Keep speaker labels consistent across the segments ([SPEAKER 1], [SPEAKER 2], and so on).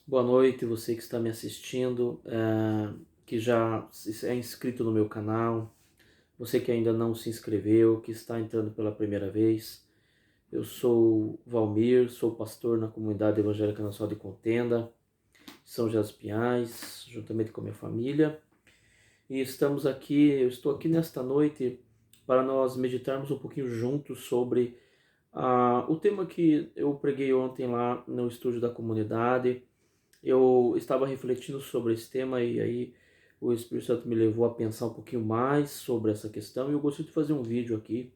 [SPEAKER 1] Boa noite, você que está me assistindo, que já é inscrito no meu canal, você que ainda não se inscreveu, que está entrando pela primeira vez. Eu sou Valmir, sou pastor na comunidade evangélica Nacional de Contenda, São José dos Pinhais, juntamente com a minha família. E eu estou aqui nesta noite para nós meditarmos um pouquinho juntos sobre o tema que eu preguei ontem lá no estúdio da comunidade. Eu estava refletindo sobre esse tema e aí o Espírito Santo me levou a pensar um pouquinho mais sobre essa questão e eu gostaria de fazer um vídeo aqui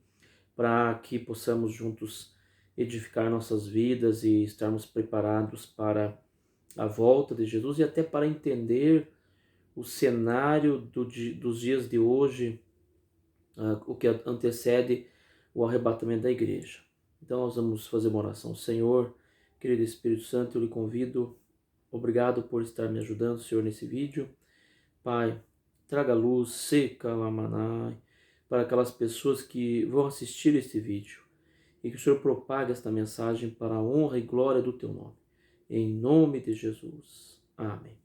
[SPEAKER 1] para que possamos juntos edificar nossas vidas e estarmos preparados para a volta de Jesus e até para entender o cenário dos dias de hoje, o que antecede o arrebatamento da igreja. Então nós vamos fazer uma oração. Senhor, querido Espírito Santo, eu lhe convido. Obrigado por estar me ajudando, Senhor, nesse vídeo. Pai, traga luz, seca, lamanai, para aquelas pessoas que vão assistir este vídeo. E que o Senhor propague esta mensagem para a honra e glória do Teu nome. Em nome de Jesus. Amém.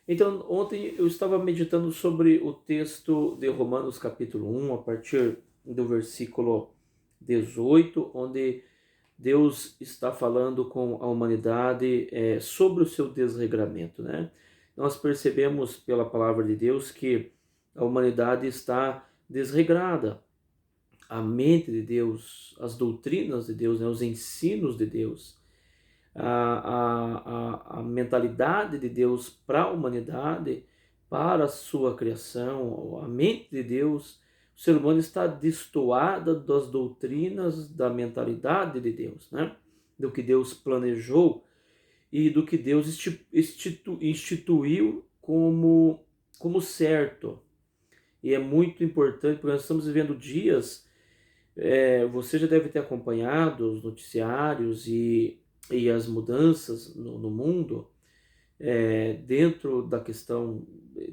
[SPEAKER 1] Então, ontem eu estava meditando sobre o texto de Romanos capítulo 1, a partir do versículo 18, onde Deus está falando com a humanidade sobre o seu desregramento, né? Nós percebemos pela palavra de Deus que a humanidade está desregrada. A mente de Deus, as doutrinas de Deus, né? Os ensinos de Deus, a mentalidade de Deus para a humanidade, para a sua criação, a mente de Deus, o ser humano está destoada das doutrinas, da mentalidade de Deus, né? Do que Deus planejou e do que Deus instituiu como certo. E é muito importante, porque nós estamos vivendo dias, você já deve ter acompanhado os noticiários e as mudanças no mundo, dentro da questão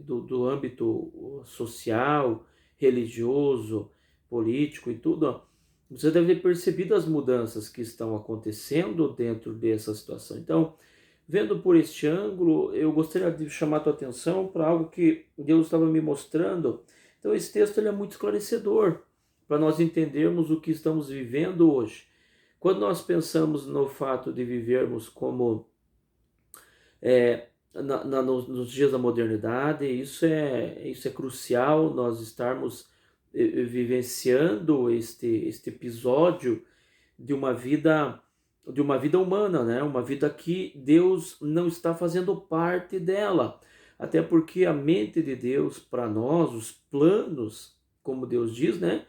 [SPEAKER 1] do âmbito social, religioso, político e tudo. Ó, você deve ter percebido as mudanças que estão acontecendo dentro dessa situação. Então, vendo por este ângulo, eu gostaria de chamar a tua atenção para algo que Deus estava me mostrando. Então, esse texto ele é muito esclarecedor para nós entendermos o que estamos vivendo hoje. Quando nós pensamos no fato de vivermos como nos dias da modernidade, isso é crucial, nós estarmos vivenciando este episódio de uma vida humana, né? Uma vida que Deus não está fazendo parte dela. Até porque a mente de Deus para nós, os planos, como Deus diz, né?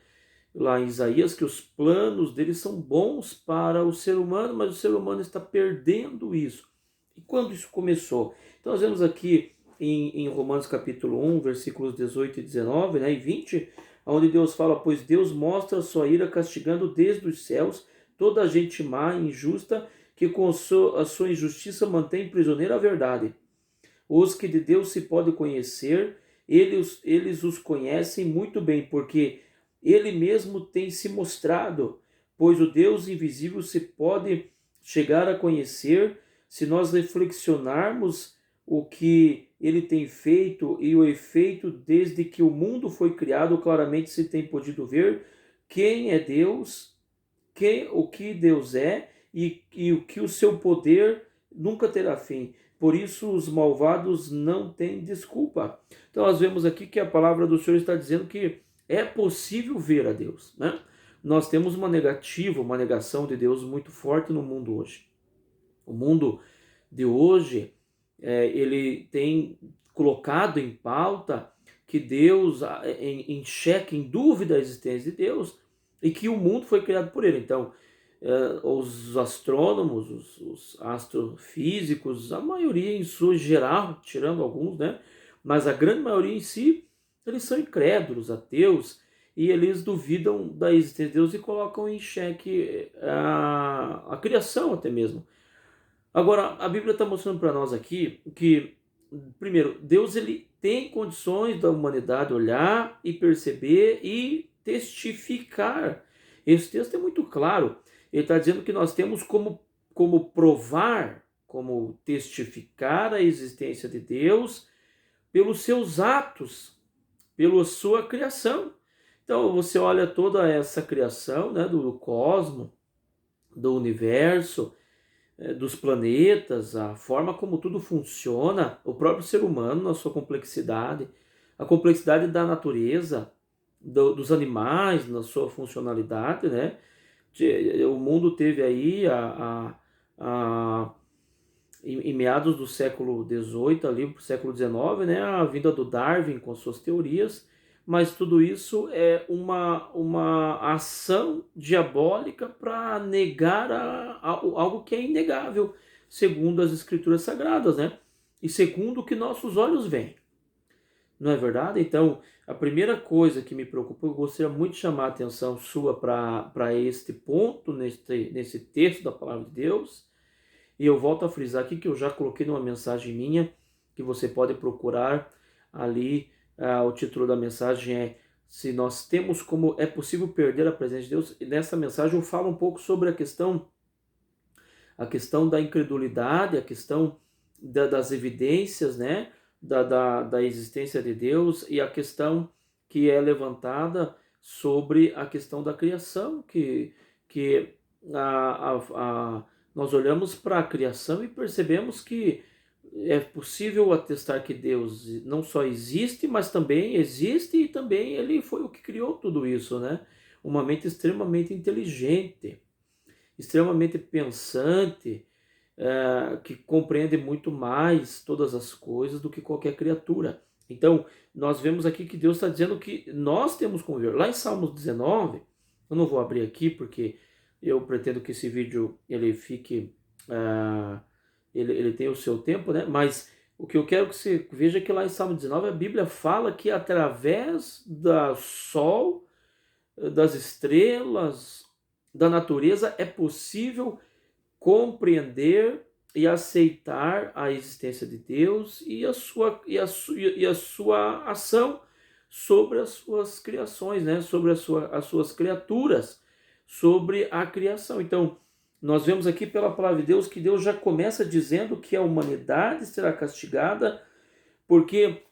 [SPEAKER 1] Lá em Isaías, que os planos dele são bons para o ser humano, mas o ser humano está perdendo isso. E quando isso começou? Então nós vemos aqui em Romanos capítulo 1, versículos 18 e 19, né, e 20, onde Deus fala: pois Deus mostra a sua ira castigando desde os céus toda a gente má e injusta, que com a sua injustiça mantém prisioneira a verdade. Os que de Deus se pode conhecer, eles os conhecem muito bem, porque ele mesmo tem se mostrado, pois o Deus invisível se pode chegar a conhecer se nós reflexionarmos o que ele tem feito e o efeito desde que o mundo foi criado. Claramente se tem podido ver quem é Deus, o que Deus é e o que o seu poder nunca terá fim. Por isso os malvados não têm desculpa. Então nós vemos aqui que a palavra do Senhor está dizendo que é possível ver a Deus, né? Nós temos uma negação de Deus muito forte no mundo hoje. O mundo de hoje, ele tem colocado em pauta que Deus, em xeque, em dúvida a existência de Deus, e que o mundo foi criado por ele. Então, os astrônomos, os astrofísicos, a maioria em sua geral, tirando alguns, né? Mas a grande maioria em si, eles são incrédulos, ateus, e eles duvidam da existência de Deus e colocam em xeque a criação até mesmo. Agora, a Bíblia está mostrando para nós aqui que, primeiro, Deus ele tem condições da humanidade olhar e perceber e testificar. Esse texto é muito claro. Ele está dizendo que nós temos como provar, como testificar a existência de Deus pelos seus atos, pela sua criação. Então você olha toda essa criação, né, do cosmos, do universo, dos planetas, a forma como tudo funciona, o próprio ser humano na sua complexidade, a complexidade da natureza, dos animais na sua funcionalidade, né? O mundo teve aí em meados do século XVIII, ali para o século XIX, né, a vinda do Darwin com suas teorias, mas tudo isso é uma ação diabólica para negar algo que é inegável, segundo as escrituras sagradas, né? E segundo o que nossos olhos veem. Não é verdade? Então, a primeira coisa que me preocupa, eu gostaria muito de chamar a atenção sua para este ponto, nesse texto da palavra de Deus. E eu volto a frisar aqui que eu já coloquei numa mensagem minha, que você pode procurar ali. O título da mensagem é Se nós temos como é possível perder a presença de Deus. E nessa mensagem eu falo um pouco sobre a questão da incredulidade, a questão das evidências, né, da existência de Deus, e a questão que é levantada sobre a questão da criação, que nós olhamos para a criação e percebemos que é possível atestar que Deus não só existe, mas também existe, e também ele foi o que criou tudo isso, né? Uma mente extremamente inteligente, extremamente pensante, que compreende muito mais todas as coisas do que qualquer criatura. Então, nós vemos aqui que Deus está dizendo que nós temos como ver. Lá em Salmos 19, eu não vou abrir aqui porque eu pretendo que esse vídeo ele fique, ele tem o seu tempo, né? Mas o que eu quero que você veja é que lá em Salmo 19 a Bíblia fala que através do sol, das estrelas, da natureza é possível compreender e aceitar a existência de Deus e a sua ação sobre as suas criações, né? Sobre as suas criaturas, sobre a criação. Então, nós vemos aqui pela palavra de Deus que Deus já começa dizendo que a humanidade será castigada porque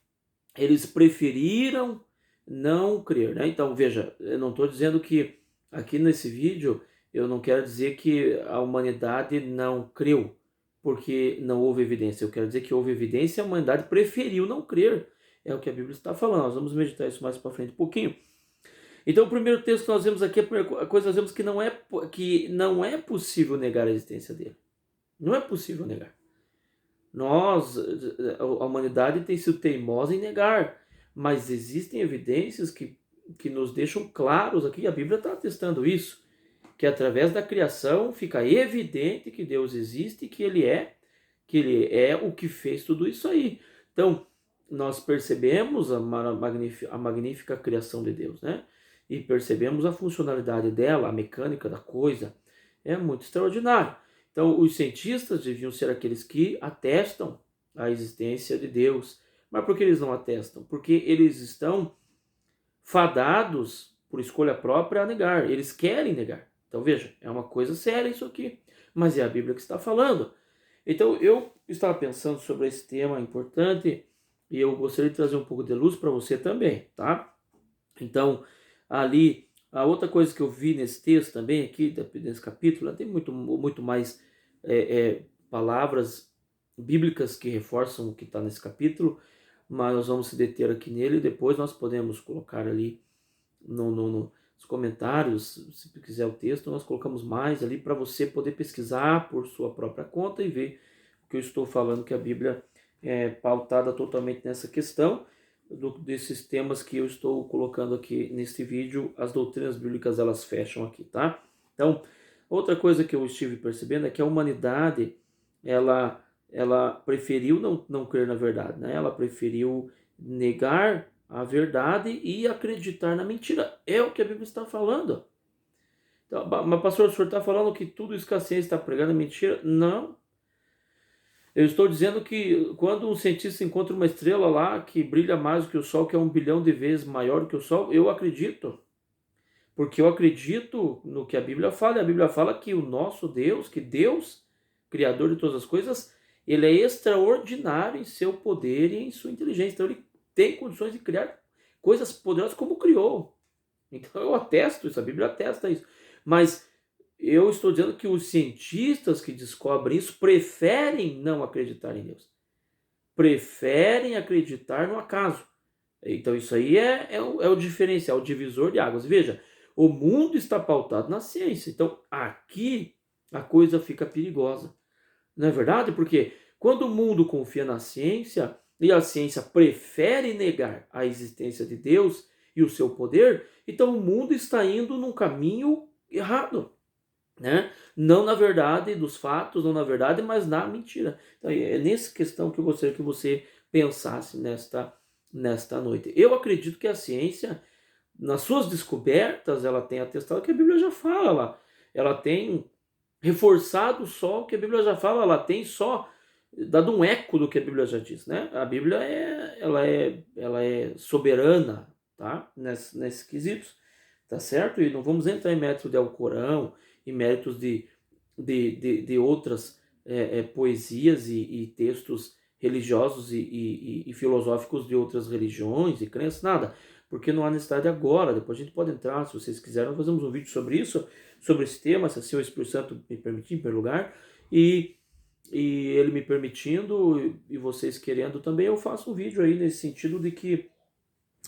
[SPEAKER 1] eles preferiram não crer, né? Então, veja, eu não estou dizendo que aqui nesse vídeo eu não quero dizer que a humanidade não creu porque não houve evidência. Eu quero dizer que houve evidência e a humanidade preferiu não crer. É o que a Bíblia está falando. Nós vamos meditar isso mais para frente um pouquinho. Então, o primeiro texto que nós vemos aqui, a primeira coisa que nós vemos que não é possível negar a existência dele. Não é possível negar. A humanidade tem sido teimosa em negar, mas existem evidências que nos deixam claros aqui, a Bíblia está atestando isso, que através da criação fica evidente que Deus existe e que Ele é o que fez tudo isso aí. Então, nós percebemos a magnífica criação de Deus, né? E percebemos a funcionalidade dela, a mecânica da coisa, é muito extraordinário. Então, os cientistas deviam ser aqueles que atestam a existência de Deus. Mas por que eles não atestam? Porque eles estão fadados, por escolha própria, a negar. Eles querem negar. Então, veja, é uma coisa séria isso aqui. Mas é a Bíblia que está falando. Então, eu estava pensando sobre esse tema importante e eu gostaria de trazer um pouco de luz para você também, tá? Então, ali, a outra coisa que eu vi nesse texto também, aqui, nesse capítulo, tem muito mais palavras bíblicas que reforçam o que está nesse capítulo, mas nós vamos se deter aqui nele e depois nós podemos colocar ali nos comentários, se quiser o texto, nós colocamos mais ali para você poder pesquisar por sua própria conta e ver o que eu estou falando, que a Bíblia é pautada totalmente nessa questão. Desses temas que eu estou colocando aqui neste vídeo, as doutrinas bíblicas elas fecham aqui, tá? Então, outra coisa que eu estive percebendo é que a humanidade ela preferiu não crer na verdade, né? Ela preferiu negar a verdade e acreditar na mentira. É o que a Bíblia está falando. Então, mas pastor, o senhor está falando que tudo isso que a ciência está pregando é mentira? Não. Eu estou dizendo que quando um cientista encontra uma estrela lá que brilha mais do que o Sol, que é 1 bilhão de vezes maior do que o Sol, eu acredito. Porque eu acredito no que a Bíblia fala. E a Bíblia fala que o nosso Deus, que Deus Criador de todas as coisas, ele é extraordinário em seu poder e em sua inteligência. Então ele tem condições de criar coisas poderosas como criou. Então eu atesto isso, a Bíblia atesta isso. Mas eu estou dizendo que os cientistas que descobrem isso preferem não acreditar em Deus. Preferem acreditar no acaso. Então isso aí é o diferencial, o divisor de águas. Veja, o mundo está pautado na ciência. Então aqui a coisa fica perigosa. Não é verdade? Porque quando o mundo confia na ciência e a ciência prefere negar a existência de Deus e o seu poder, então o mundo está indo num caminho errado, né? Não na verdade dos fatos, não na verdade, mas na mentira. Então é nessa questão que eu gostaria que você pensasse nesta noite. Eu acredito que a ciência, nas suas descobertas, ela tem atestado que a Bíblia já fala lá. Ela tem reforçado só o que a Bíblia já fala, ela tem só dado um eco do que a Bíblia já diz, né? A Bíblia ela é soberana, tá? Nesses quesitos, tá certo? E não vamos entrar em méritos de Alcorão, em méritos de outras poesias e textos religiosos e filosóficos de outras religiões e crenças, nada, porque não há necessidade agora. Depois a gente pode entrar, se vocês quiserem, nós fazemos um vídeo sobre isso, sobre esse tema, se assim o Espírito Santo me permitir, em primeiro lugar, e ele me permitindo e vocês querendo também, eu faço um vídeo aí nesse sentido de que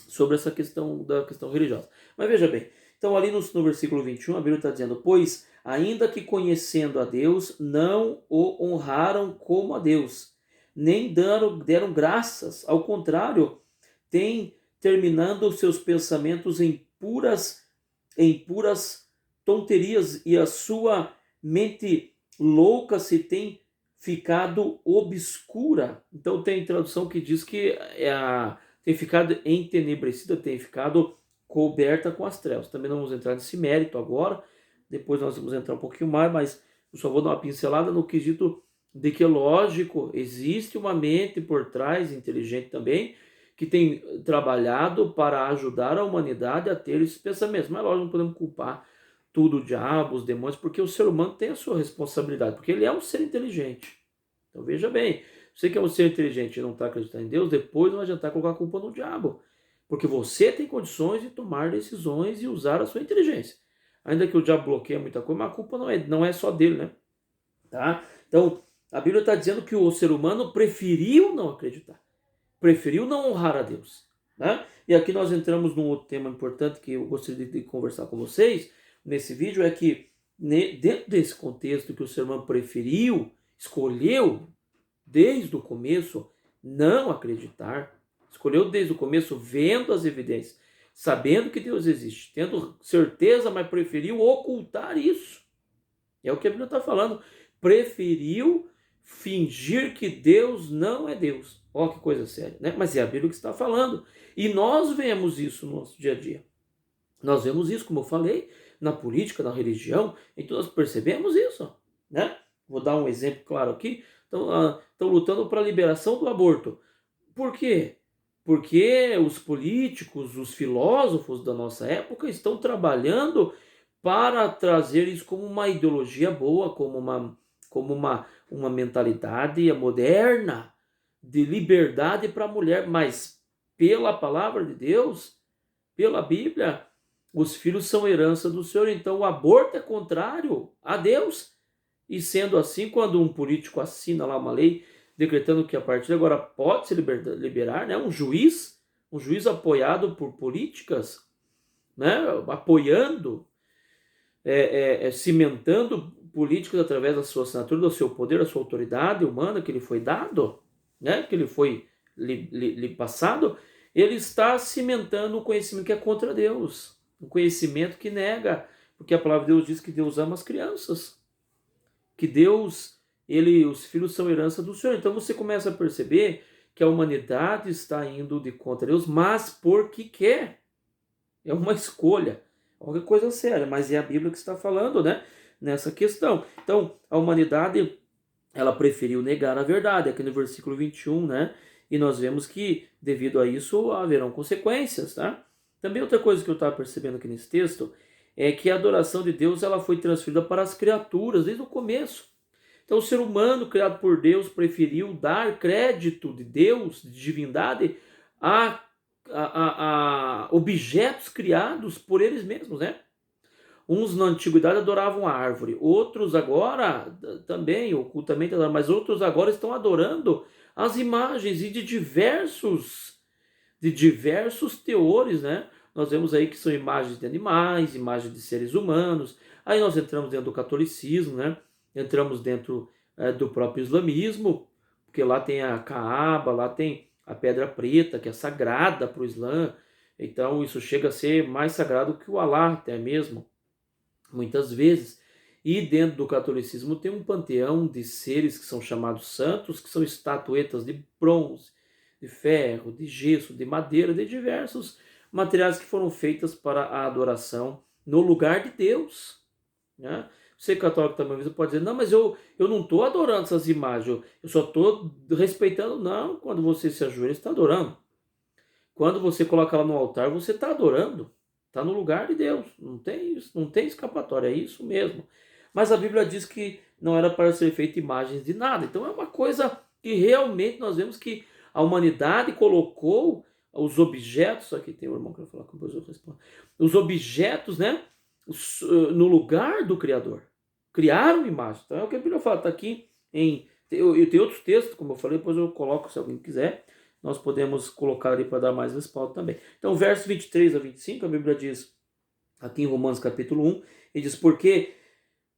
[SPEAKER 1] sobre essa questão da questão religiosa. Mas veja bem, então ali no versículo 21, a Bíblia está dizendo: pois ainda que conhecendo a Deus, não o honraram como a Deus, nem deram graças, ao contrário, têm terminando os seus pensamentos em puras tonterias, e a sua mente louca se tem ficado obscura. Então tem tradução que diz que tem ficado entenebrecida, tem ficado coberta com as trevas. Também não vamos entrar nesse mérito agora, depois nós vamos entrar um pouquinho mais, mas eu só vou dar uma pincelada no quesito de que, lógico, existe uma mente por trás, inteligente também, que tem trabalhado para ajudar a humanidade a ter esses pensamentos. Mas lógico, não podemos culpar tudo o diabo, os demônios, porque o ser humano tem a sua responsabilidade, porque ele é um ser inteligente. Então veja bem, você que é um ser inteligente e não está acreditando em Deus, depois não vai adiantar colocar a culpa no diabo, porque você tem condições de tomar decisões e usar a sua inteligência. Ainda que o diabo bloqueie muita coisa, mas a culpa não é só dele, né? Tá? Então, a Bíblia está dizendo que o ser humano preferiu não acreditar, preferiu não honrar a Deus, né? E aqui nós entramos num outro tema importante que eu gostaria de conversar com vocês nesse vídeo, é que dentro desse contexto que o ser humano preferiu, escolheu desde o começo não acreditar, escolheu desde o começo vendo as evidências, sabendo que Deus existe, tendo certeza, mas preferiu ocultar isso. É o que a Bíblia está falando. Preferiu fingir que Deus não é Deus. Olha que coisa séria, né? Mas é a Bíblia que está falando. E nós vemos isso no nosso dia a dia. Nós vemos isso, como eu falei, na política, na religião, então nós percebemos isso, né? Vou dar um exemplo claro aqui. Estão lutando para a liberação do aborto. Por quê? Porque os políticos, os filósofos da nossa época estão trabalhando para trazer isso como uma ideologia boa, como uma mentalidade moderna de liberdade para a mulher. Mas pela palavra de Deus, pela Bíblia, os filhos são herança do Senhor. Então o aborto é contrário a Deus. E sendo assim, quando um político assina lá uma lei decretando que a partir de agora pode se liberar, né, um juiz apoiado por políticas, né, apoiando, cimentando políticas através da sua assinatura, do seu poder, da sua autoridade humana que lhe foi dado, né, que lhe foi lhe passado, ele está cimentando um conhecimento que é contra Deus, um conhecimento que nega, porque a palavra de Deus diz que Deus ama as crianças, que Deus, os filhos são herança do Senhor. Então você começa a perceber que a humanidade está indo de contra Deus, mas porque quer. É uma escolha. Olha que coisa séria, mas é a Bíblia que está falando, né, nessa questão. Então, a humanidade, ela preferiu negar a verdade, aqui no versículo 21, né? E nós vemos que, devido a isso, haverão consequências, tá? Também outra coisa que eu estava percebendo aqui nesse texto é que a adoração de Deus ela foi transferida para as criaturas desde o começo. Então o ser humano criado por Deus preferiu dar crédito de Deus, de divindade, a, a objetos criados por eles mesmos, né? Uns na antiguidade adoravam a árvore, outros agora também, ocultamente adoram, mas outros agora estão adorando as imagens e de diversos teores, né? Nós vemos aí que são imagens de animais, imagens de seres humanos. Aí nós entramos dentro do catolicismo, né? Entramos dentro do próprio islamismo, porque lá tem a Kaaba, lá tem a Pedra Preta, que é sagrada para o Islã. Então isso chega a ser mais sagrado que o Alá até mesmo, muitas vezes. E dentro do catolicismo tem um panteão de seres que são chamados santos, que são estatuetas de bronze, de ferro, de gesso, de madeira, de diversos materiais que foram feitas para a adoração no lugar de Deus, né? Você católico também você pode dizer, não, mas eu não estou adorando essas imagens, eu só estou respeitando. Não, quando você se ajoelha, você está adorando. Quando você coloca ela no altar, você está adorando. Está no lugar de Deus. Não tem isso, não tem escapatória, é isso mesmo. Mas a Bíblia diz que não era para ser feita imagens de nada. Então é uma coisa que realmente nós vemos que a humanidade colocou os objetos, aqui tem o irmão que vai falar com depois eu respondo, os objetos, né, no lugar do Criador. Criaram imagem. Então é o que a Bíblia fala, está aqui em... Eu tenho outros textos, como eu falei, depois eu coloco se alguém quiser. Nós podemos colocar ali para dar mais respaldo também. Então, verso 23 a 25, a Bíblia diz, aqui em Romanos capítulo 1, ele diz, porque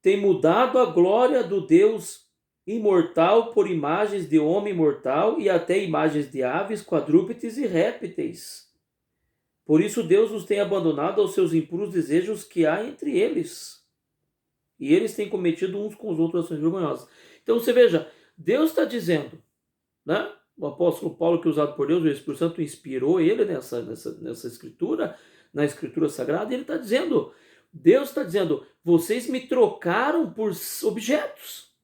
[SPEAKER 1] tem mudado a glória do Deus imortal por imagens de homem mortal e até imagens de aves, quadrúpedes e répteis. Por isso Deus os tem abandonado aos seus impuros desejos que há entre eles. E eles têm cometido uns com os outros ações vergonhosas. Então você veja, Deus está dizendo, né? O apóstolo Paulo, que é usado por Deus, o Espírito Santo inspirou ele nessa escritura, na escritura sagrada, e ele está dizendo, Deus está dizendo, vocês me trocaram por objetos,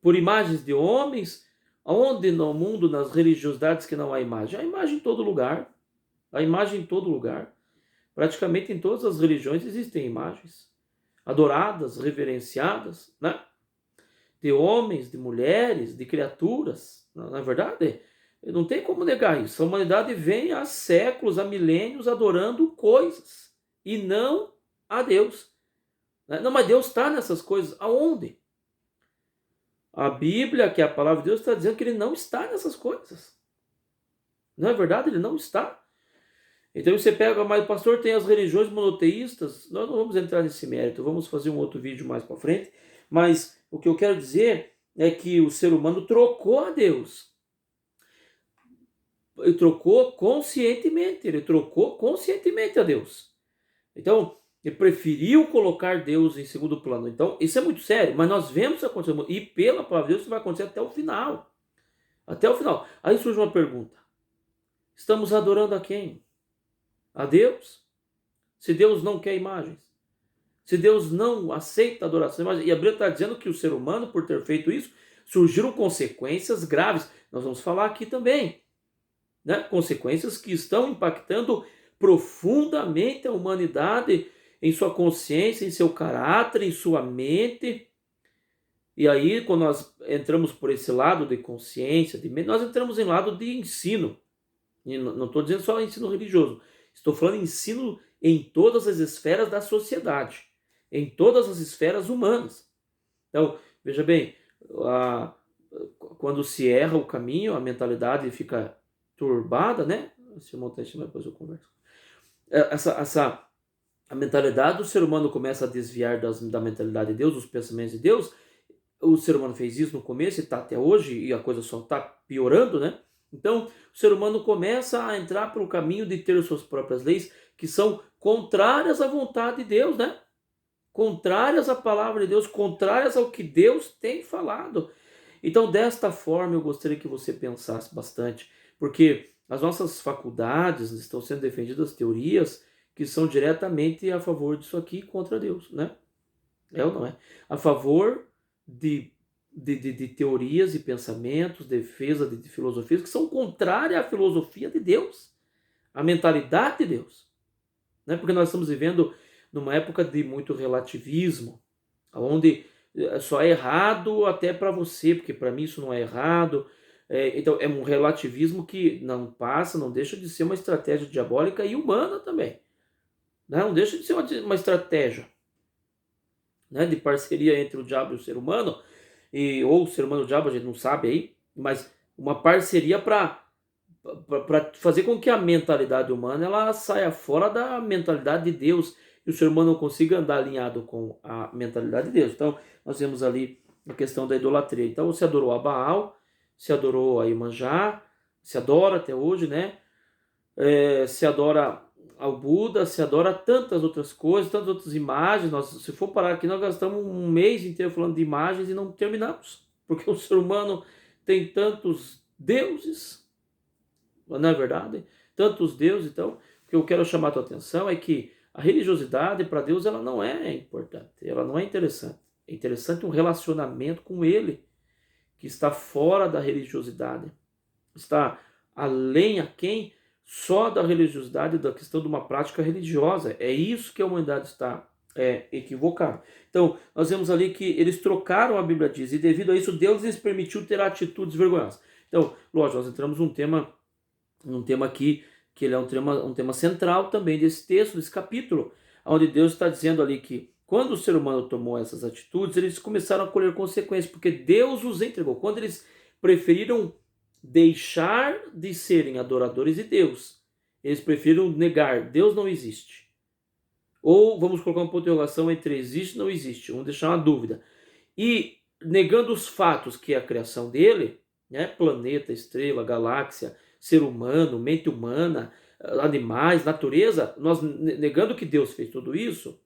[SPEAKER 1] por imagens de homens. Onde no mundo, nas religiosidades que não há imagem? Há imagem em todo lugar. Há imagem em todo lugar. Praticamente em todas as religiões existem imagens adoradas, reverenciadas, né? De homens, de mulheres, de criaturas. Na verdade, não tem como negar isso. A humanidade vem há séculos, há milênios adorando coisas e não a Deus. Não, mas Deus está nessas coisas. Aonde? A Bíblia, que é a palavra de Deus, está dizendo que ele não está nessas coisas. Não é verdade? Ele não está. Então você pega, mas pastor, tem as religiões monoteístas. Nós não vamos entrar nesse mérito, vamos fazer um outro vídeo mais para frente. Mas o que eu quero dizer é que o ser humano trocou a Deus. Ele trocou conscientemente a Deus. Então, ele preferiu colocar Deus em segundo plano. Então, isso é muito sério, mas nós vemos isso acontecer. E pela palavra de Deus, isso vai acontecer até o final. Até o final. Aí surge uma pergunta. Estamos adorando a quem? A Deus? Se Deus não quer imagens? Se Deus não aceita a adoração, e a Bíblia está dizendo que o ser humano, por ter feito isso, surgiram consequências graves. Nós vamos falar aqui também, né? Consequências que estão impactando profundamente a humanidade em sua consciência, em seu caráter, em sua mente. E aí, quando nós entramos por esse lado de consciência, de mente, nós entramos em lado de ensino. E não estou dizendo só ensino religioso. Estou falando ensino em todas as esferas da sociedade, em todas as esferas humanas. Então, veja bem, quando se erra o caminho, a mentalidade fica turbada, né? Se eu montar isso, depois eu converso. A mentalidade do ser humano começa a desviar da mentalidade de Deus, dos pensamentos de Deus. O ser humano fez isso no começo e está até hoje, e a coisa só está piorando, né? Então, o ser humano começa a entrar pelo caminho de ter suas próprias leis, que são contrárias à vontade de Deus, né? Contrárias à palavra de Deus, contrárias ao que Deus tem falado. Então, desta forma, eu gostaria que você pensasse bastante, porque as nossas faculdades estão sendo defendidas teorias que são diretamente a favor disso aqui contra Deus, né? É ou não é? A favor de teorias e pensamentos, defesa de filosofias que são contrárias à filosofia de Deus, à mentalidade de Deus. Né? Porque nós estamos vivendo numa época de muito relativismo, onde só é errado até para você, porque para mim isso não é errado. Então é um relativismo que não passa, não deixa de ser uma estratégia diabólica e humana também, né? Não deixa de ser uma estratégia, né, de parceria entre o diabo e o ser humano, ou o ser humano e o diabo, a gente não sabe aí, mas uma parceria para fazer com que a mentalidade humana ela saia fora da mentalidade de Deus e o ser humano consiga andar alinhado com a mentalidade de Deus. Então, nós vemos ali a questão da idolatria. Então, se adorou a Baal, se adorou a Iemanjá, se adora até hoje, né? Se adora ao Buda, se adora tantas outras coisas, tantas outras imagens. Nós, se for parar aqui, nós gastamos um mês inteiro falando de imagens e não terminamos, porque o ser humano tem tantos deuses, não é verdade? Tantos deuses. Então, o que eu quero chamar a tua atenção é que a religiosidade para Deus ela não é importante, ela não é interessante. É interessante um relacionamento com Ele, que está fora da religiosidade, está além, aquém só da religiosidade, da questão de uma prática religiosa. É isso que a humanidade está equivocada. Então, nós vemos ali que eles trocaram, a Bíblia diz, e devido a isso Deus lhes permitiu ter atitudes vergonhosas. Então, lógico, nós entramos num tema aqui, que ele é um tema central também desse texto, desse capítulo, onde Deus está dizendo ali que quando o ser humano tomou essas atitudes, eles começaram a colher consequências, porque Deus os entregou. Quando eles preferiram deixar de serem adoradores de Deus, eles preferiram negar, Deus não existe. Ou vamos colocar uma ponto de interrogação entre existe e não existe, vamos deixar uma dúvida. E negando os fatos que é a criação dele, né, planeta, estrela, galáxia, ser humano, mente humana, animais, natureza, nós negando que Deus fez tudo isso,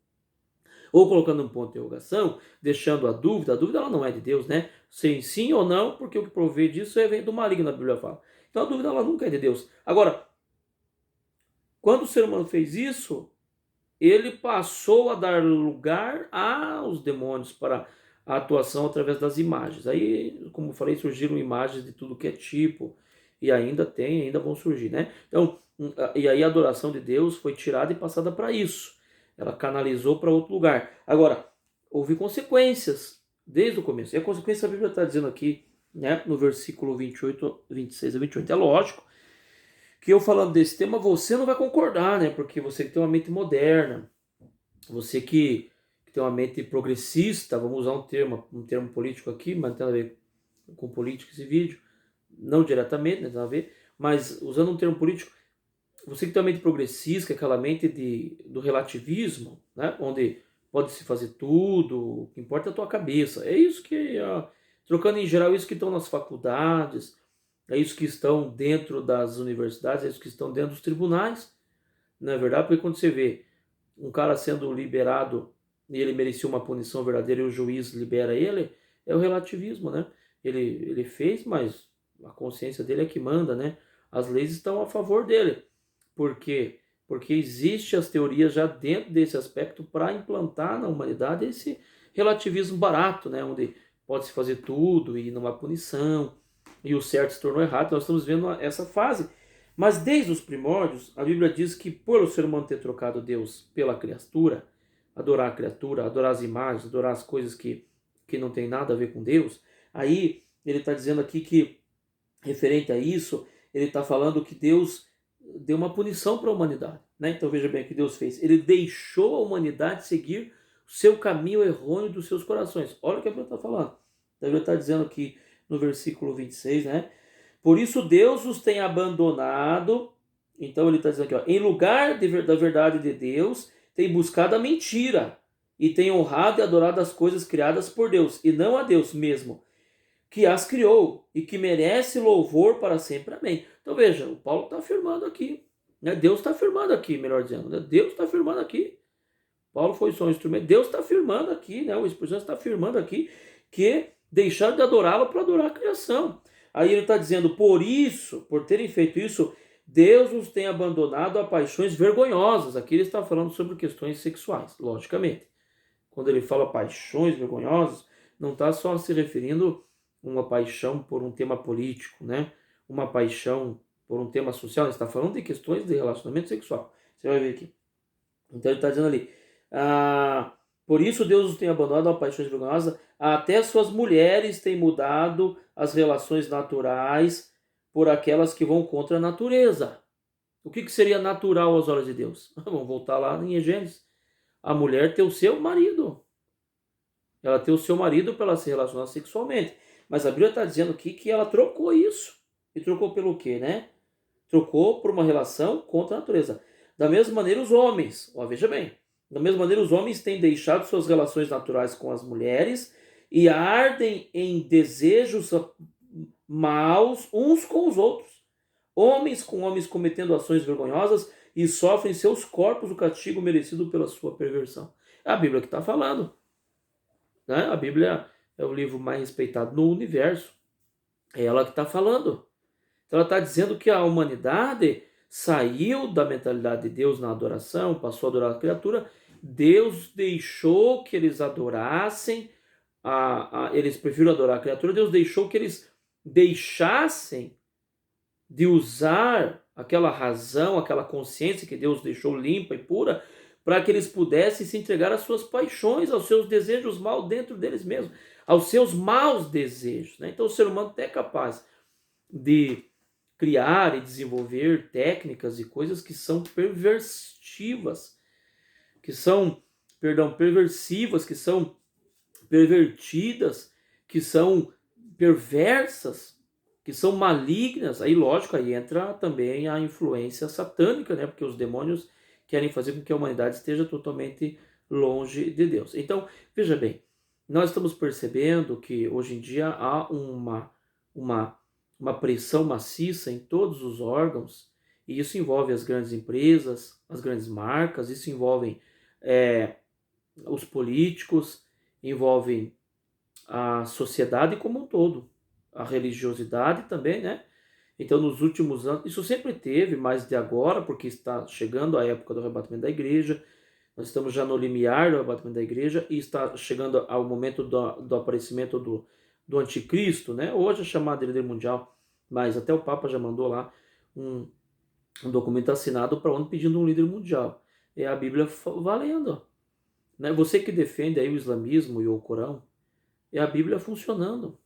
[SPEAKER 1] ou colocando um ponto de interrogação, deixando a dúvida ela não é de Deus, né? Sim ou não, porque o que provê disso vem do maligno, a Bíblia fala. Então a dúvida ela nunca é de Deus. Agora, quando o ser humano fez isso, ele passou a dar lugar aos demônios para a atuação através das imagens. Aí, como eu falei, surgiram imagens de tudo que é tipo, e ainda vão surgir, né? Então, e aí a adoração de Deus foi tirada e passada para isso. Ela canalizou para outro lugar. Agora, houve consequências desde o começo. E a consequência a Bíblia está dizendo aqui, né, no versículo 28, 26 a 28. É lógico que eu falando desse tema, você não vai concordar, né? Porque você que tem uma mente moderna, você que tem uma mente progressista, vamos usar um termo político aqui, mas não tem a ver com política esse vídeo, não diretamente, não tem a ver, mas usando um termo político, você que tem uma mente progressista, aquela mente do relativismo, né? Onde pode se fazer tudo, o que importa é a tua cabeça. É isso que, trocando em geral, é isso que estão nas faculdades, é isso que estão dentro das universidades, é isso que estão dentro dos tribunais, não é verdade? Porque quando você vê um cara sendo liberado e ele merecia uma punição verdadeira e o juiz libera ele, é o relativismo, né? Ele fez, mas a consciência dele é que manda, né? As leis estão a favor dele. Por quê? Porque existe as teorias já dentro desse aspecto para implantar na humanidade esse relativismo barato, né? Onde pode se fazer tudo e não há punição, e o certo se tornou errado. Nós estamos vendo essa fase. Mas desde os primórdios, a Bíblia diz que por o ser humano ter trocado Deus pela criatura, adorar as imagens, adorar as coisas que não tem nada a ver com Deus, aí ele está dizendo aqui que, referente a isso, ele está falando que Deus deu uma punição para a humanidade, né? Então veja bem o que Deus fez. Ele deixou a humanidade seguir o seu caminho errôneo dos seus corações. Olha o que a Bíblia está falando. A Bíblia está dizendo aqui no versículo 26, né? Por isso Deus os tem abandonado. Então ele está dizendo aqui, ó, em lugar da verdade de Deus, tem buscado a mentira e tem honrado e adorado as coisas criadas por Deus, e não a Deus mesmo, que as criou e que merece louvor para sempre. Amém. Então veja, o Paulo está afirmando aqui, né? Deus está afirmando aqui, melhor dizendo, né? Deus está afirmando aqui. Paulo foi só um instrumento. Deus está afirmando aqui, né? O Espírito Santo está afirmando aqui que deixaram de adorá-lo para adorar a criação. Aí ele está dizendo, por isso, por terem feito isso, Deus os tem abandonado a paixões vergonhosas. Aqui ele está falando sobre questões sexuais, logicamente. Quando ele fala paixões vergonhosas, não está só se referindo a uma paixão por um tema político, né? Uma paixão por um tema social. Ele está falando de questões de relacionamento sexual. Você vai ver aqui. Então ele está dizendo ali, Por isso Deus os tem abandonado a paixões vergonhosas, até suas mulheres têm mudado as relações naturais por aquelas que vão contra a natureza. O que seria natural aos olhos de Deus? Vamos voltar lá em Gênesis. A mulher tem o seu marido. Ela tem o seu marido para ela se relacionar sexualmente. Mas a Bíblia está dizendo aqui que ela trocou isso. E trocou pelo quê, né? Trocou por uma relação contra a natureza. Da mesma maneira, os homens, ó, veja bem, da mesma maneira, os homens têm deixado suas relações naturais com as mulheres e ardem em desejos maus uns com os outros. Homens com homens cometendo ações vergonhosas e sofrem em seus corpos o castigo merecido pela sua perversão. É a Bíblia que está falando. Né? A Bíblia é o livro mais respeitado no universo. É ela que está falando. Então ela está dizendo que a humanidade saiu da mentalidade de Deus na adoração, passou a adorar a criatura. Deus deixou que eles adorassem, eles preferiram adorar a criatura. Deus deixou que eles deixassem de usar aquela razão, aquela consciência que Deus deixou limpa e pura, para que eles pudessem se entregar às suas paixões, aos seus desejos maus dentro deles mesmos, aos seus maus desejos. Né? Então o ser humano até é capaz de criar e desenvolver técnicas e coisas que são perversivas, que são, perversivas, que são pervertidas, que são perversas, que são malignas. Aí, lógico, aí entra também a influência satânica, né? Porque os demônios querem fazer com que a humanidade esteja totalmente longe de Deus. Então, veja bem, nós estamos percebendo que hoje em dia há uma pressão maciça em todos os órgãos, e isso envolve as grandes empresas, as grandes marcas, isso envolve os políticos, envolve a sociedade como um todo, a religiosidade também, né? Então, nos últimos anos, isso sempre teve, mas de agora, porque está chegando a época do arrebatamento da igreja, nós estamos já no limiar do arrebatamento da igreja e está chegando ao momento do aparecimento do anticristo, né? Hoje é chamado de líder mundial, mas até o Papa já mandou lá um documento assinado para a ONU pedindo um líder mundial. É a Bíblia valendo. Né? Você que defende aí o islamismo e o Corão, é a Bíblia funcionando.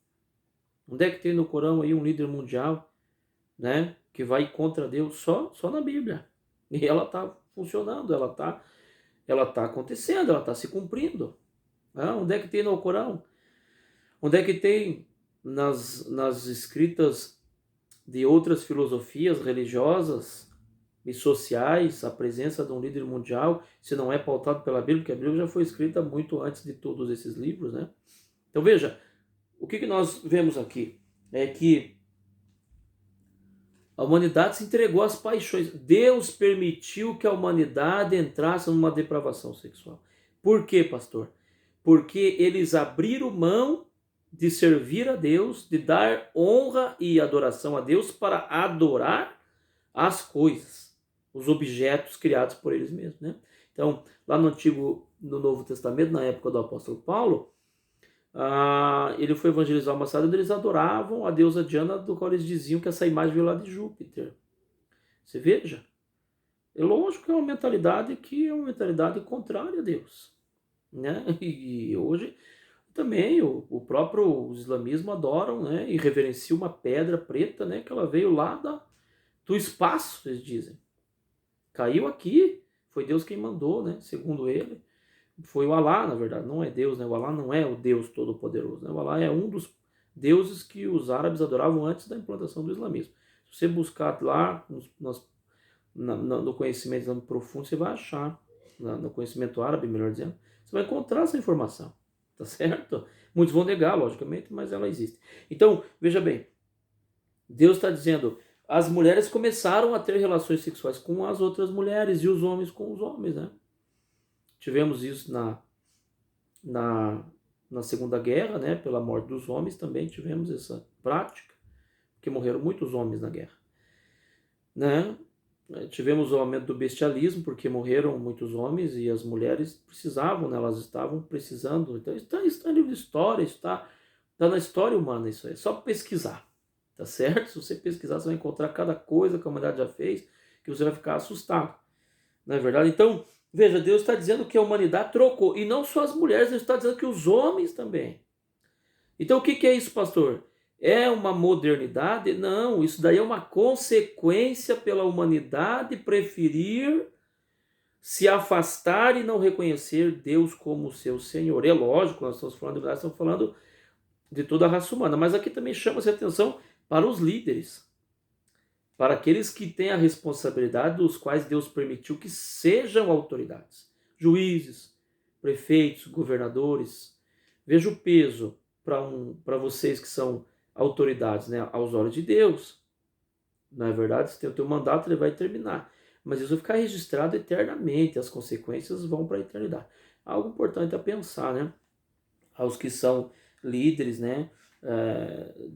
[SPEAKER 1] Onde é que tem no Corão aí um líder mundial, né, que vai contra Deus? Só na Bíblia. E ela está funcionando, ela tá acontecendo, ela está se cumprindo. Onde é que tem no Corão? Onde é que tem nas escritas de outras filosofias religiosas e sociais a presença de um líder mundial, se não é pautado pela Bíblia? Porque a Bíblia já foi escrita muito antes de todos esses livros, né? Então veja, o que nós vemos aqui é que a humanidade se entregou às paixões. Deus permitiu que a humanidade entrasse numa depravação sexual. Por quê, pastor? Porque eles abriram mão de servir a Deus, de dar honra e adoração a Deus para adorar as coisas, os objetos criados por eles mesmos, né? Então, lá no Novo Testamento, na época do apóstolo Paulo, ele foi evangelizar uma cidade onde eles adoravam a deusa Diana, do qual eles diziam que essa imagem veio lá de Júpiter. Você veja, é lógico que é uma mentalidade contrária a Deus, né? E hoje também o próprio islamismo adoram, né, e reverencia uma pedra preta, né, que ela veio lá do espaço, eles dizem. Caiu aqui, foi Deus quem mandou, né, segundo ele. Foi o Alá, na verdade, não é Deus, né? O Alá não é o Deus Todo-Poderoso, né? O Alá é um dos deuses que os árabes adoravam antes da implantação do islamismo. Se você buscar lá no conhecimento profundo, você vai achar, no conhecimento árabe, melhor dizendo, você vai encontrar essa informação, tá certo? Muitos vão negar, logicamente, mas ela existe. Então, veja bem, Deus está dizendo, as mulheres começaram a ter relações sexuais com as outras mulheres e os homens com os homens, né? Tivemos isso na Segunda Guerra, né? Pela morte dos homens também tivemos essa prática, porque morreram muitos homens na guerra, né? Tivemos o aumento do bestialismo, porque morreram muitos homens e as mulheres precisavam, né? Elas estavam precisando. Então isso tá em livro de história, isso tá na história humana, isso aí. É só pesquisar, tá certo? Se você pesquisar, você vai encontrar cada coisa que a humanidade já fez, que você vai ficar assustado, não é verdade? Então, Veja, Deus está dizendo que a humanidade trocou, e não só as mulheres, Ele está dizendo que os homens também. Então o que é isso, pastor? É uma modernidade? Não, isso daí é uma consequência pela humanidade preferir se afastar e não reconhecer Deus como seu Senhor. É lógico, nós estamos falando de verdade, estamos falando de toda a raça humana, mas aqui também chama-se atenção para os líderes, para aqueles que têm a responsabilidade, dos quais Deus permitiu que sejam autoridades, juízes, prefeitos, governadores. Veja o peso para vocês que são autoridades, né, aos olhos de Deus. Na verdade, se tem o teu mandato, ele vai terminar. Mas isso vai ficar registrado eternamente, as consequências vão para a eternidade. Algo importante a pensar, né? Aos que são líderes, né?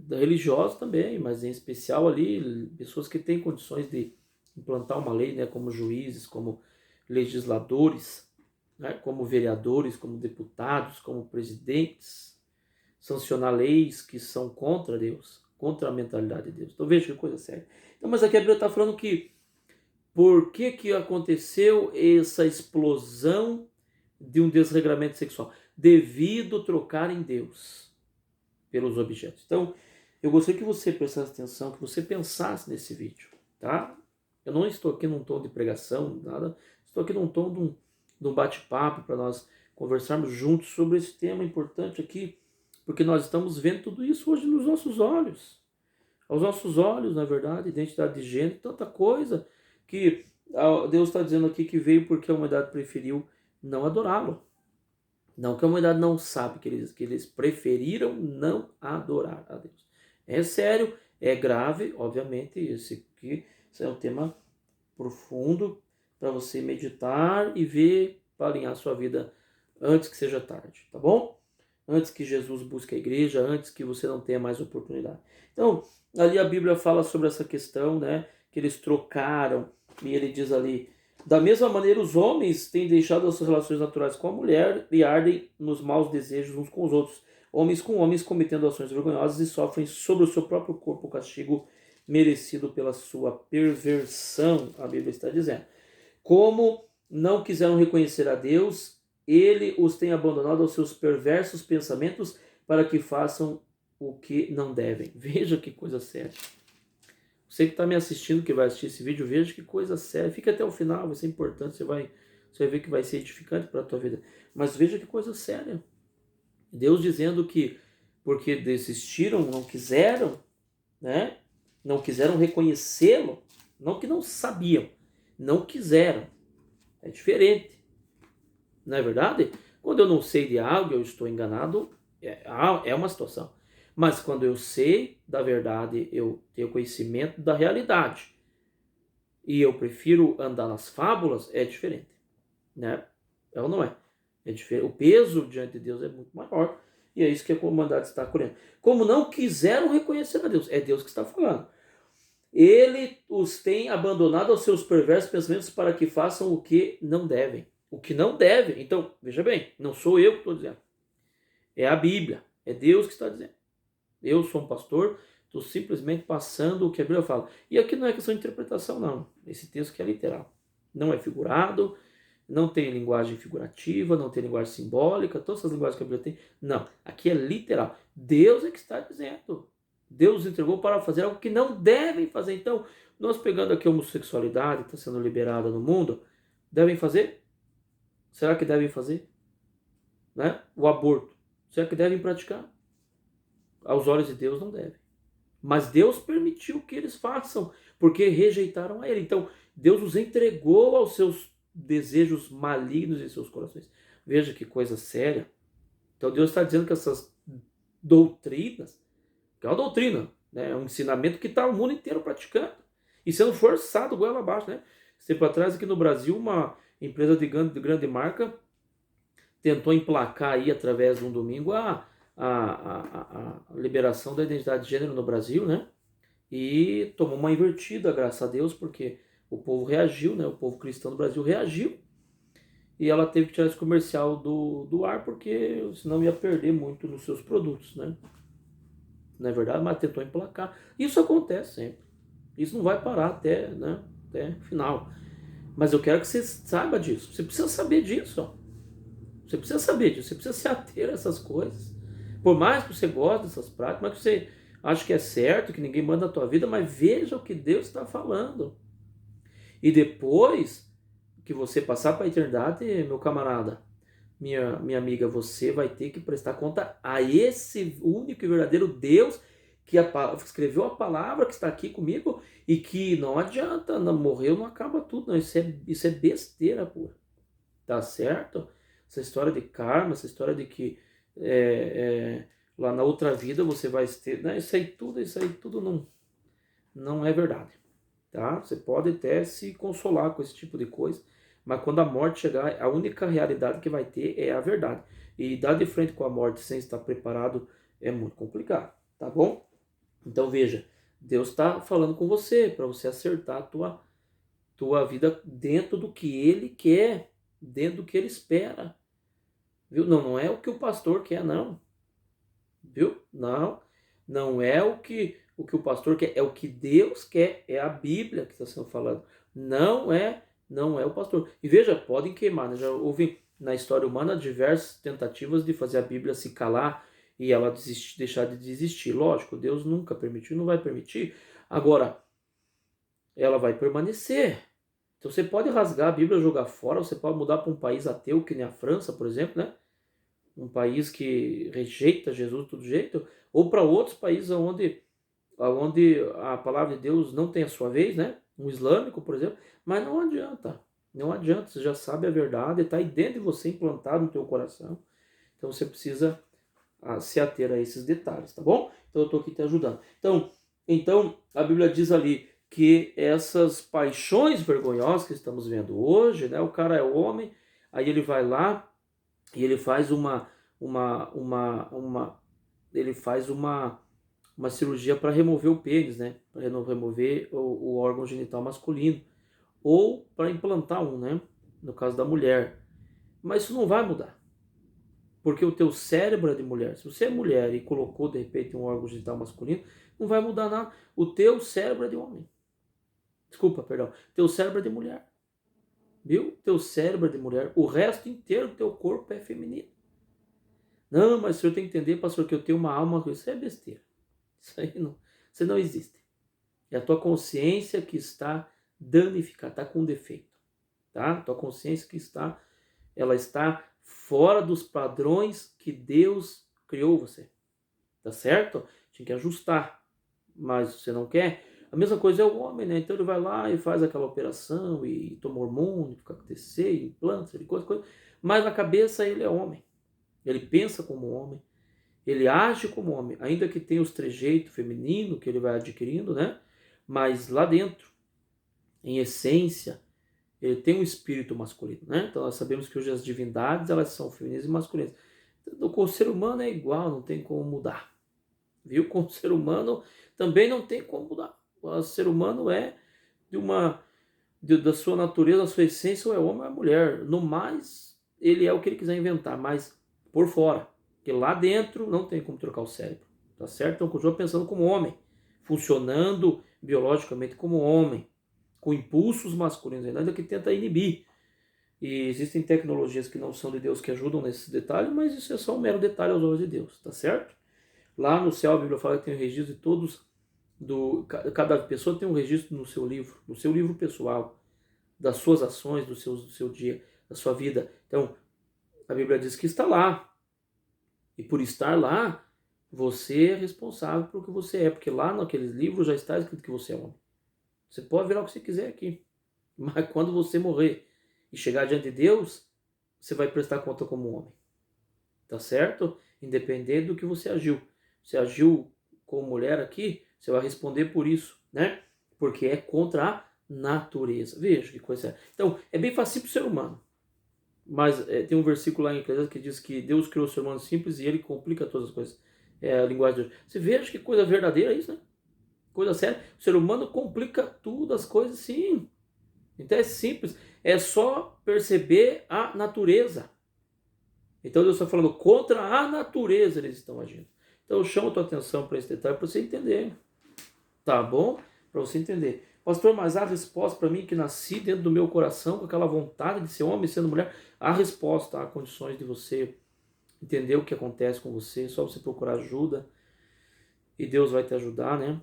[SPEAKER 1] Religiosos também, mas em especial ali, pessoas que têm condições de implantar uma lei, né? Como juízes, como legisladores, né? Como vereadores, como deputados, como presidentes, sancionar leis que são contra Deus, contra a mentalidade de Deus. Então veja que coisa séria. Então, mas aqui a Bíblia está falando que por que aconteceu essa explosão de um desregramento sexual? Devido trocar em Deus pelos objetos. Então, eu gostaria que você prestasse atenção, que você pensasse nesse vídeo, tá? Eu não estou aqui num tom de pregação, nada. Estou aqui num tom de um bate-papo para nós conversarmos juntos sobre esse tema importante aqui, porque nós estamos vendo tudo isso hoje nos nossos olhos. Aos nossos olhos, na verdade, identidade de gênero, tanta coisa que Deus está dizendo aqui que veio porque a humanidade preferiu não adorá-lo. Não que a humanidade não sabe, que eles preferiram não adorar a Deus. É sério, é grave, obviamente, esse é um tema profundo para você meditar e ver, para alinhar a sua vida antes que seja tarde, tá bom? Antes que Jesus busque a igreja, antes que você não tenha mais oportunidade. Então, ali a Bíblia fala sobre essa questão, né? Que eles trocaram, e ele diz ali: da mesma maneira, os homens têm deixado as suas relações naturais com a mulher e ardem nos maus desejos uns com os outros. Homens com homens cometendo ações vergonhosas e sofrem sobre o seu próprio corpo o castigo merecido pela sua perversão, a Bíblia está dizendo. Como não quiseram reconhecer a Deus, ele os tem abandonado aos seus perversos pensamentos para que façam o que não devem. Veja que coisa séria. Você que está me assistindo, que vai assistir esse vídeo, veja que coisa séria. Fica até o final, vai ser importante, você vai ver que vai ser edificante para a tua vida. Mas veja que coisa séria. Deus dizendo que porque desistiram, não quiseram, né? Não quiseram reconhecê-lo, não que não sabiam, não quiseram. É diferente. Não é verdade? Quando eu não sei de algo, eu estou enganado, é uma situação. Mas quando eu sei da verdade, eu tenho conhecimento da realidade, e eu prefiro andar nas fábulas, é diferente, né? É ou não é? É diferente. O peso diante de Deus é muito maior, e é isso que a humanidade está acolhendo. Como não quiseram reconhecer a Deus, é Deus que está falando. Ele os tem abandonado aos seus perversos pensamentos para que façam o que não devem. O que não devem. Então, veja bem, não sou eu que estou dizendo. É a Bíblia. É Deus que está dizendo. Eu sou um pastor, estou simplesmente passando o que a Bíblia fala. E aqui não é questão de interpretação, não. Esse texto que é literal. Não é figurado, não tem linguagem figurativa, não tem linguagem simbólica, todas essas linguagens que a Bíblia tem. Não, aqui é literal. Deus é que está dizendo. Deus entregou para fazer algo que não devem fazer. Então, nós pegando aqui a homossexualidade, que está sendo liberada no mundo, devem fazer? Será que devem fazer? Né? O aborto. Será que devem praticar? Aos olhos de Deus não devem. Mas Deus permitiu que eles façam, porque rejeitaram a Ele. Então, Deus os entregou aos seus desejos malignos em seus corações. Veja que coisa séria. Então, Deus está dizendo que essas doutrinas, que é uma doutrina, né? É um ensinamento que está o mundo inteiro praticando e sendo forçado goela abaixo, né? Esse tempo atrás, aqui no Brasil, uma empresa de grande marca tentou emplacar aí, através de um domingo, a liberação da identidade de gênero no Brasil, né? E tomou uma invertida, graças a Deus, porque o povo reagiu, né? O povo cristão do Brasil reagiu, e ela teve que tirar esse comercial do ar, porque senão ia perder muito nos seus produtos, né? Não é verdade? Mas tentou emplacar. Isso acontece sempre. Isso não vai parar até, né? Até o final. Mas eu quero que você saiba disso. Você precisa saber disso. Ó. Você precisa saber disso. Você precisa se ater a essas coisas. Por mais que você goste dessas práticas, mas que você acha que é certo, que ninguém manda na tua vida, mas veja o que Deus está falando. E depois que você passar para a eternidade, meu camarada, minha amiga, você vai ter que prestar conta a esse único e verdadeiro Deus que escreveu a palavra, que está aqui comigo, e que não adianta, não morreu, não acaba tudo, não. Isso é besteira pura. Tá certo? Essa história de karma, essa história de que lá na outra vida você vai ter. Né, isso aí tudo não é verdade. Tá? Você pode até se consolar com esse tipo de coisa, mas quando a morte chegar, a única realidade que vai ter é a verdade. E dar de frente com a morte sem estar preparado é muito complicado, tá bom? Então veja, Deus está falando com você para você acertar a tua vida dentro do que Ele quer, dentro do que Ele espera. Viu? Não é o que o pastor quer, não. Viu? Não é o que o pastor quer, é o que Deus quer, é a Bíblia que está sendo falado. Não é o pastor. E veja, podem queimar, né? Já houve na história humana diversas tentativas de fazer a Bíblia se calar e ela deixar de existir. Lógico, Deus nunca permitiu, não vai permitir. Agora, ela vai permanecer. Então você pode rasgar a Bíblia, jogar fora, você pode mudar para um país ateu, que nem a França, por exemplo, né? Um país que rejeita Jesus de todo jeito, ou para outros países onde a palavra de Deus não tem a sua vez, né? Um islâmico, por exemplo, mas não adianta. Não adianta, você já sabe a verdade, está aí dentro de você, implantado no teu coração. Então você precisa se ater a esses detalhes, tá bom? Então eu estou aqui te ajudando. Então a Bíblia diz ali que essas paixões vergonhosas que estamos vendo hoje, né? O cara é homem, aí ele vai lá e ele faz ele faz uma cirurgia para remover o pênis, né? Para remover o órgão genital masculino ou para implantar um, né? No caso da mulher. Mas isso não vai mudar. Porque o teu cérebro é de mulher. Se você é mulher e colocou de repente um órgão genital masculino, não vai mudar nada. O teu cérebro é de homem. Desculpa, perdão. Teu cérebro é de mulher. Viu? Teu cérebro é de mulher. O resto inteiro do teu corpo é feminino. Não, mas o senhor tem que entender, pastor, que eu tenho uma alma. Isso é besteira. Isso não existe. É a tua consciência que está danificada, está com defeito. Tá? Tua consciência que ela está fora dos padrões que Deus criou você. Tá certo? Tinha que ajustar. Mas você não quer. A mesma coisa é o homem, né? Então ele vai lá e faz aquela operação e toma hormônio, fica com TC, implanta, coisa. Mas na cabeça ele é homem. Ele pensa como homem. Ele age como homem, ainda que tenha os trejeitos femininos que ele vai adquirindo, né? Mas lá dentro, em essência, ele tem um espírito masculino, né? Então nós sabemos que hoje as divindades, elas são femininas e masculinas. Então, com o ser humano é igual, não tem como mudar. Viu? Com o ser humano também não tem como mudar. O ser humano é da sua natureza, da sua essência, ou é homem ou é mulher. No mais, ele é o que ele quiser inventar, mas por fora. Porque lá dentro não tem como trocar o cérebro, tá certo? Então continua pensando como homem, funcionando biologicamente como homem, com impulsos masculinos, ainda que tenta inibir. E existem tecnologias que não são de Deus que ajudam nesses detalhes, mas isso é só um mero detalhe aos olhos de Deus, tá certo? Lá no céu a Bíblia fala que tem um registro de todos, cada pessoa tem um registro no seu livro pessoal, das suas ações, do seu dia, da sua vida. Então, a Bíblia diz que está lá. E por estar lá, você é responsável pelo que você é, porque lá naqueles livros já está escrito que você é homem. Você pode virar o que você quiser aqui, mas quando você morrer e chegar diante de Deus, você vai prestar conta como homem. Tá certo? Independente do que você agiu. Você agiu como mulher aqui, você vai responder por isso, né? Porque é contra a natureza. Veja que coisa é. Então, é bem fácil para o ser humano. Mas tem um versículo lá em Eclesiastes que diz que Deus criou o ser humano simples e ele complica todas as coisas. É a linguagem de Deus. Você veja que coisa verdadeira isso, né? Coisa séria. O ser humano complica tudo, as coisas, sim. Então é simples. É só perceber a natureza. Então Deus está falando contra a natureza eles estão agindo. Então eu chamo a tua atenção para esse detalhe para você entender. Tá bom? Para você entender. Pastor, mas há resposta para mim que nasci dentro do meu coração com aquela vontade de ser homem, sendo mulher? Há resposta, há condições de você entender o que acontece com você, só você procurar ajuda e Deus vai te ajudar, né?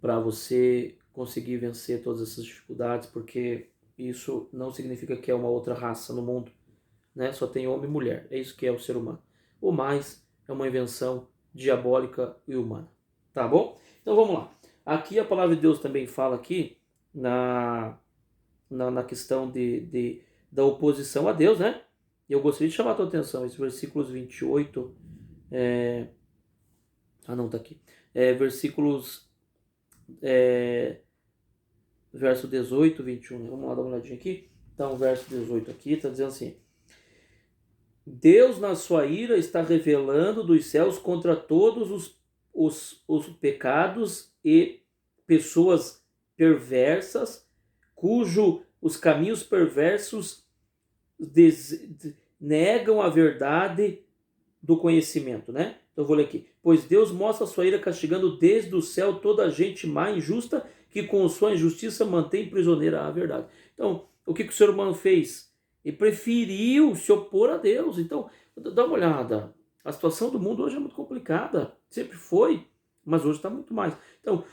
[SPEAKER 1] Para você conseguir vencer todas essas dificuldades, porque isso não significa que é uma outra raça no mundo, né? Só tem homem e mulher, é isso que é o ser humano. O mais é uma invenção diabólica e humana, tá bom? Então vamos lá. Aqui a palavra de Deus também fala aqui na questão da oposição a Deus, né? E eu gostaria de chamar a tua atenção, esses versículos 28, não, tá aqui. Versículos, verso 18, 21, né? Vamos lá dar uma olhadinha aqui. Então, verso 18 aqui, está dizendo assim: Deus, na sua ira, está revelando dos céus contra todos os pecados e pessoas perversas, cujo os caminhos perversos negam a verdade do conhecimento, né? Então eu vou ler aqui. Pois Deus mostra a sua ira castigando desde o céu toda a gente má e injusta que com sua injustiça mantém prisioneira a verdade. Então, o que o ser humano fez? Ele preferiu se opor a Deus. Então, dá uma olhada. A situação do mundo hoje é muito complicada. Sempre foi, mas hoje está muito mais. Então,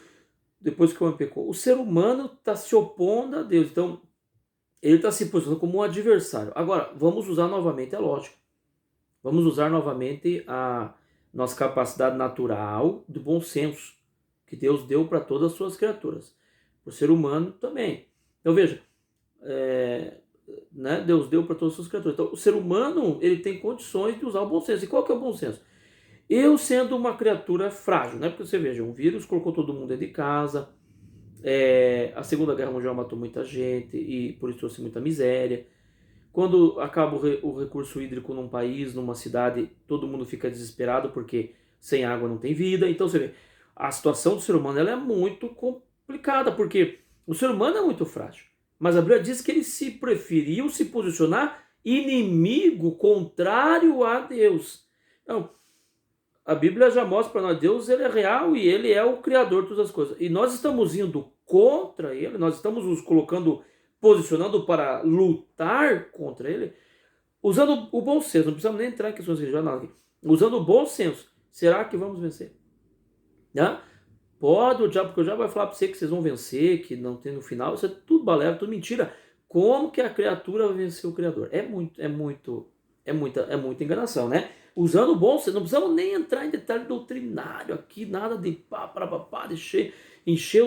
[SPEAKER 1] depois que o homem pecou, o ser humano está se opondo a Deus. Então, ele está se posicionando como um adversário. Agora, vamos usar novamente a lógica. Vamos usar novamente a nossa capacidade natural do bom senso que Deus deu para todas as suas criaturas. Para o ser humano também. Então, veja, né, Deus deu para todas as suas criaturas. Então, o ser humano ele tem condições de usar o bom senso. E qual que é o bom senso? Eu sendo uma criatura frágil, né? Porque você veja, um vírus colocou todo mundo dentro de casa, a Segunda Guerra Mundial matou muita gente e por isso trouxe muita miséria. Quando acaba o recurso hídrico num país, numa cidade, todo mundo fica desesperado porque sem água não tem vida. Então você vê, a situação do ser humano ela é muito complicada, porque o ser humano é muito frágil. Mas a Bíblia diz que ele preferiu se posicionar inimigo, contrário a Deus. Então, a Bíblia já mostra para nós, Deus ele é real e ele é o criador de todas as coisas. E nós estamos indo contra ele, nós estamos nos colocando, posicionando para lutar contra ele, usando o bom senso. Não precisamos nem entrar em questões religiosas, nada aqui. Usando o bom senso. Será que vamos vencer? Né? Pode o diabo, porque o diabo vai falar para você que vocês vão vencer, que não tem no final. Isso é tudo balela, tudo mentira. Como que a criatura vai vencer o Criador? É muita enganação, né? Usando o bom senso, não precisamos nem entrar em detalhe doutrinário aqui, nada de de encher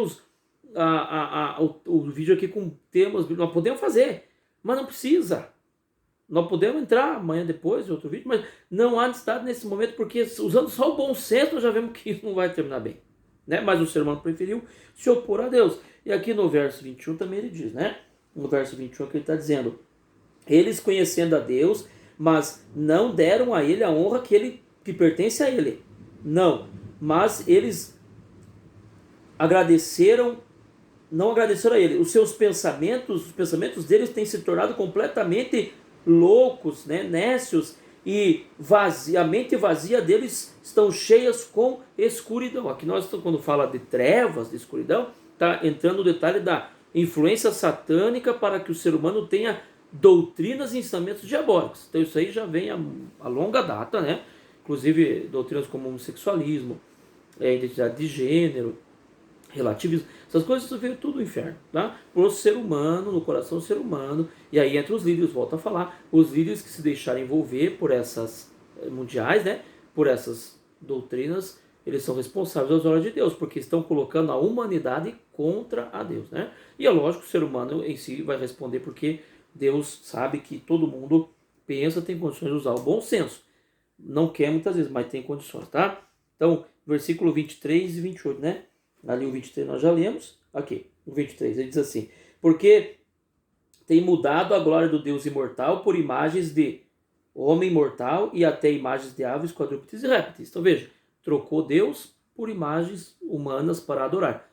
[SPEAKER 1] o vídeo aqui com temas. Nós podemos fazer, mas não precisa. Nós podemos entrar amanhã depois em outro vídeo, mas não há necessidade nesse momento, porque usando só o bom senso nós já vemos que não vai terminar bem. Né? Mas o ser humano preferiu se opor a Deus. E aqui no verso 21 também ele diz, né? No verso 21 que ele está dizendo: eles conhecendo a Deus, mas não deram a ele a honra que pertence a ele. Não, mas eles não agradeceram a ele. Os pensamentos deles têm se tornado completamente loucos, né? Nécios, e a mente vazia deles estão cheias com escuridão. Aqui nós, quando fala de trevas, de escuridão, está entrando o detalhe da influência satânica para que o ser humano tenha doutrinas e ensinamentos diabólicos. Então isso aí já vem a longa data, né? Inclusive doutrinas como homossexualismo, identidade de gênero, relativismo, essas coisas isso veio tudo do inferno, tá? Para o ser humano, no coração do ser humano. E aí entre os líderes, volta a falar, os líderes que se deixarem envolver por essas mundiais, né? Por essas doutrinas, eles são responsáveis aos olhos de Deus, porque estão colocando a humanidade contra a Deus, né? E é lógico que o ser humano em si vai responder, porque Deus sabe que todo mundo pensa, tem condições de usar o bom senso. Não quer muitas vezes, mas tem condições, tá? Então, versículo 23 e 28, né? Ali o 23 nós já lemos. Aqui, o 23, ele diz assim: porque tem mudado a glória do Deus imortal por imagens de homem mortal e até imagens de aves, quadrúpedes e répteis. Então veja, trocou Deus por imagens humanas para adorar.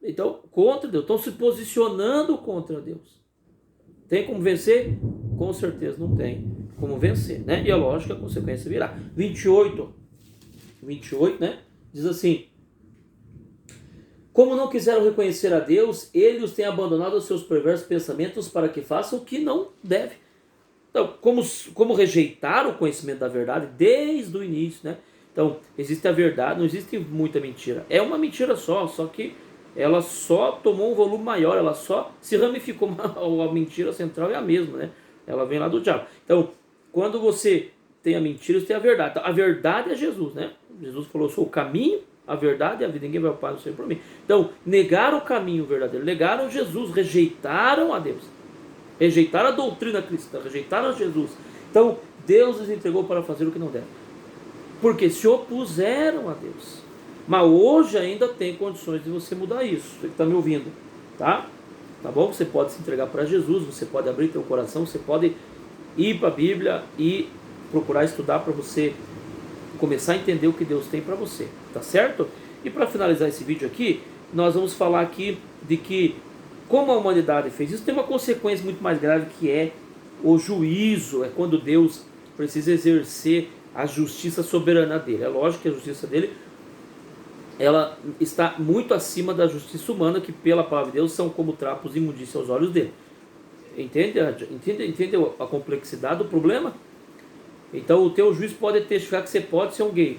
[SPEAKER 1] Então, contra Deus, estão se posicionando contra Deus. Tem como vencer? Com certeza não tem como vencer, né? E é lógico que a consequência virá. 28, né? Diz assim: Como não quiseram reconhecer a Deus, ele os tem abandonado aos seus perversos pensamentos para que façam o que não deve. Então, como rejeitar o conhecimento da verdade desde o início, né? Então, existe a verdade, não existe muita mentira. É uma mentira só que ela só tomou um volume maior, ela só se ramificou. A mentira central é a mesma, né? Ela vem lá do diabo. Então, quando você tem a mentira, você tem a verdade. Então, a verdade é Jesus, né? Jesus falou: eu sou o caminho, a verdade e a vida. Ninguém vai ao Pai não ser por mim. Então, negaram o caminho verdadeiro, negaram Jesus, rejeitaram a Deus. Rejeitaram a doutrina cristã, rejeitaram Jesus. Então, Deus os entregou para fazer o que não deve. Porque se opuseram a Deus. Mas hoje ainda tem condições de você mudar isso. Você que está me ouvindo, tá? Tá bom? Você pode se entregar para Jesus, você pode abrir teu coração, você pode ir para a Bíblia e procurar estudar para você começar a entender o que Deus tem para você, tá certo? E para finalizar esse vídeo aqui, nós vamos falar aqui de que como a humanidade fez isso, tem uma consequência muito mais grave, que é o juízo. É quando Deus precisa exercer a justiça soberana dele. É lógico que a justiça dele ela está muito acima da justiça humana, que pela palavra de Deus são como trapos de imundícia aos olhos dele. Entende a complexidade do problema? Então o teu juiz pode testificar que você pode ser um gay.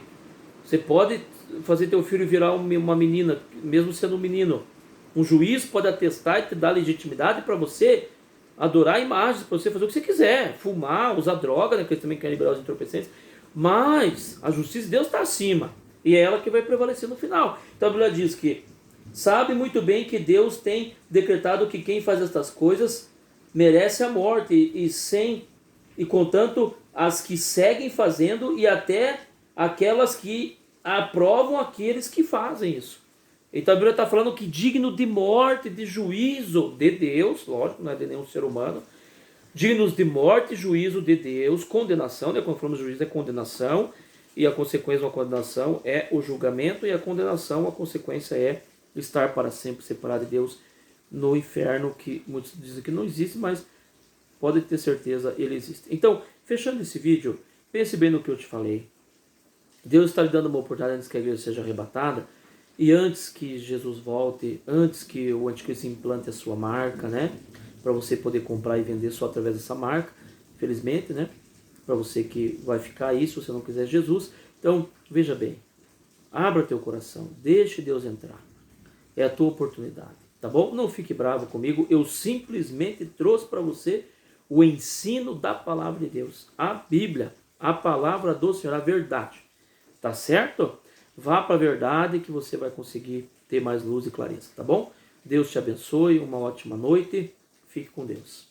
[SPEAKER 1] Você pode fazer teu filho virar uma menina, mesmo sendo um menino. Um juiz pode atestar e te dar legitimidade para você adorar imagens, para você fazer o que você quiser, fumar, usar droga, né, que eles também querem liberar os entorpecentes. Mas a justiça de Deus está acima, e é ela que vai prevalecer no final. Então a Bíblia diz que sabe muito bem que Deus tem decretado que quem faz estas coisas merece a morte, e contanto as que seguem fazendo, e até aquelas que aprovam aqueles que fazem isso. Então a Bíblia está falando que digno de morte, de juízo de Deus, lógico, não é de nenhum ser humano, dignos de morte, juízo de Deus, condenação, né? Quando falamos de juízo é condenação, e a consequência de uma condenação é o julgamento, e a condenação, a consequência é estar para sempre separado de Deus no inferno, que muitos dizem que não existe, mas pode ter certeza, ele existe. Então, fechando esse vídeo, pense bem no que eu te falei. Deus está lhe dando uma oportunidade antes que a igreja seja arrebatada, e antes que Jesus volte, antes que o anticristo implante a sua marca, né? Para você poder comprar e vender só através dessa marca, felizmente, né? Para você que vai ficar aí, se você não quiser Jesus. Então, veja bem, abra teu coração, deixe Deus entrar. É a tua oportunidade, tá bom? Não fique bravo comigo, eu simplesmente trouxe para você o ensino da palavra de Deus, a Bíblia, a palavra do Senhor, a verdade, tá certo? Vá para a verdade que você vai conseguir ter mais luz e clareza, tá bom? Deus te abençoe, uma ótima noite, fique com Deus.